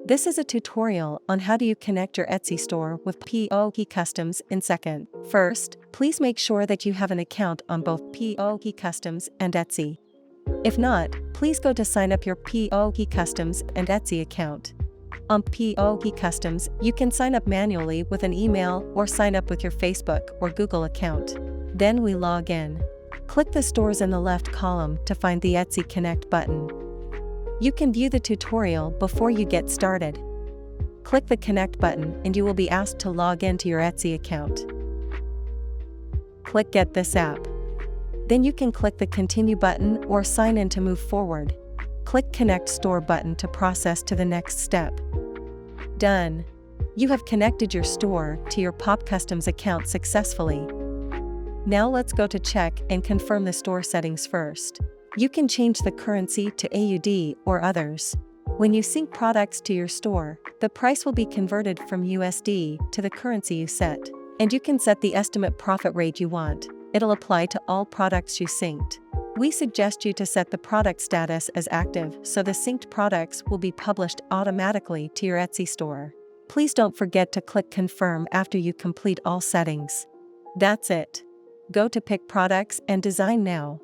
This is a tutorial on how do you connect your Etsy store with POPCUSTOMS in seconds. First, please make sure that you have an account on both POPCUSTOMS and Etsy. If not, please go to sign up your POPCUSTOMS and Etsy account. On POPCUSTOMS, you can sign up manually with an email or sign up with your Facebook or Google account. Then we log in. Click the stores in the left column to find the Etsy Connect button. You can view the tutorial before you get started. Click the Connect button and you will be asked to log into your Etsy account. Click Get This App. Then you can click the Continue button or Sign In to move forward. Click Connect Store button to process to the next step. Done. You have connected your store to your POPCUSTOMS account successfully. Now let's go to check and confirm the store settings first. You can change the currency to AUD or others. When you sync products to your store, the price will be converted from USD to the currency you set. And you can set the estimate profit rate you want. It'll apply to all products you synced. We suggest you to set the product status as active so the synced products will be published automatically to your Etsy store. Please don't forget to click Confirm after you complete all settings. That's it. Go to Pick Products and Design now.